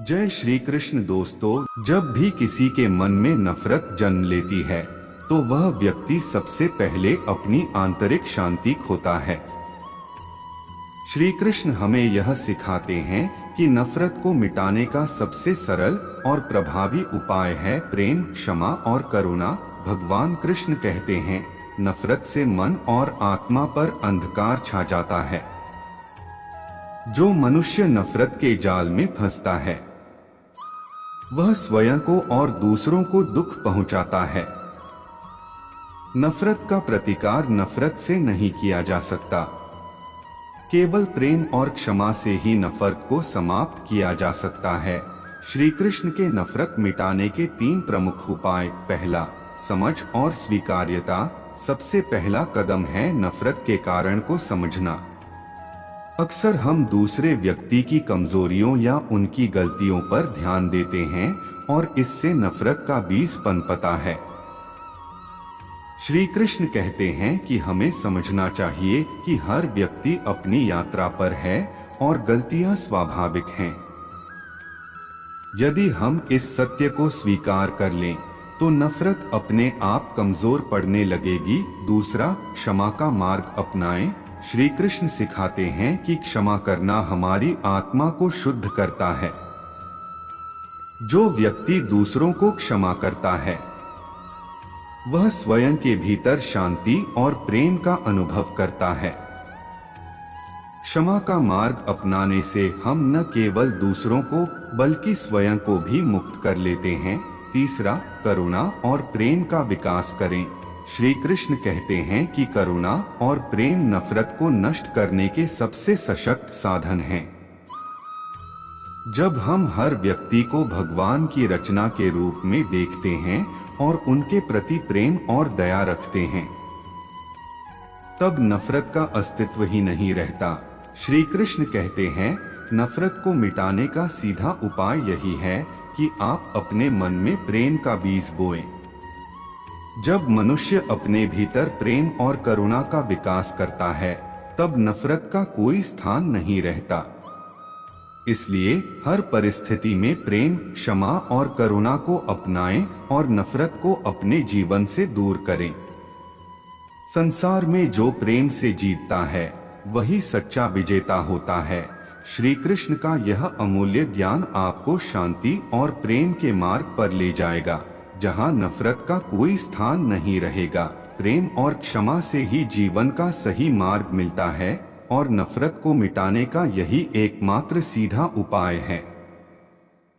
जय श्री कृष्ण दोस्तों, जब भी किसी के मन में नफरत जन्म लेती है तो वह व्यक्ति सबसे पहले अपनी आंतरिक शांति खोता है। श्री कृष्ण हमें यह सिखाते हैं कि नफरत को मिटाने का सबसे सरल और प्रभावी उपाय है प्रेम, क्षमा और करुणा। भगवान कृष्ण कहते हैं, नफरत से मन और आत्मा पर अंधकार छा जाता है। जो मनुष्य नफरत के जाल में फंसता है वह स्वयं को और दूसरों को दुख पहुंचाता है। नफरत का प्रतिकार नफरत से नहीं किया जा सकता, केवल प्रेम और क्षमा से ही नफरत को समाप्त किया जा सकता है। श्री कृष्ण के नफरत मिटाने के 3 प्रमुख उपाय। पहला, समझ और स्वीकार्यता। सबसे पहला कदम है नफरत के कारण को समझना। अक्सर हम दूसरे व्यक्ति की कमजोरियों या उनकी गलतियों पर ध्यान देते हैं और इससे नफरत का बीज पनपता है। श्री कृष्ण कहते हैं कि हमें समझना चाहिए कि हर व्यक्ति अपनी यात्रा पर है और गलतियां स्वाभाविक हैं। यदि हम इस सत्य को स्वीकार कर लें तो नफरत अपने आप कमजोर पड़ने लगेगी। दूसरा, क्षमा का मार्ग अपनाएं। श्री कृष्ण सिखाते हैं कि क्षमा करना हमारी आत्मा को शुद्ध करता है। जो व्यक्ति दूसरों को क्षमा करता है वह स्वयं के भीतर शांति और प्रेम का अनुभव करता है। क्षमा का मार्ग अपनाने से हम न केवल दूसरों को बल्कि स्वयं को भी मुक्त कर लेते हैं। तीसरा, करुणा और प्रेम का विकास करें। श्री कृष्ण कहते हैं कि करुणा और प्रेम नफरत को नष्ट करने के सबसे सशक्त साधन हैं। जब हम हर व्यक्ति को भगवान की रचना के रूप में देखते हैं और उनके प्रति प्रेम और दया रखते हैं तब नफरत का अस्तित्व ही नहीं रहता। श्री कृष्ण कहते हैं, नफरत को मिटाने का सीधा उपाय यही है कि आप अपने मन में प्रेम का बीज बोएं। जब मनुष्य अपने भीतर प्रेम और करुणा का विकास करता है तब नफरत का कोई स्थान नहीं रहता। इसलिए हर परिस्थिति में प्रेम, क्षमा और करुणा को अपनाएं और नफरत को अपने जीवन से दूर करें। संसार में जो प्रेम से जीतता है वही सच्चा विजेता होता है। श्री कृष्ण का यह अमूल्य ज्ञान आपको शांति और प्रेम के मार्ग पर ले जाएगा, जहां नफरत का कोई स्थान नहीं रहेगा। प्रेम और क्षमा से ही जीवन का सही मार्ग मिलता है और नफरत को मिटाने का यही एकमात्र सीधा उपाय है।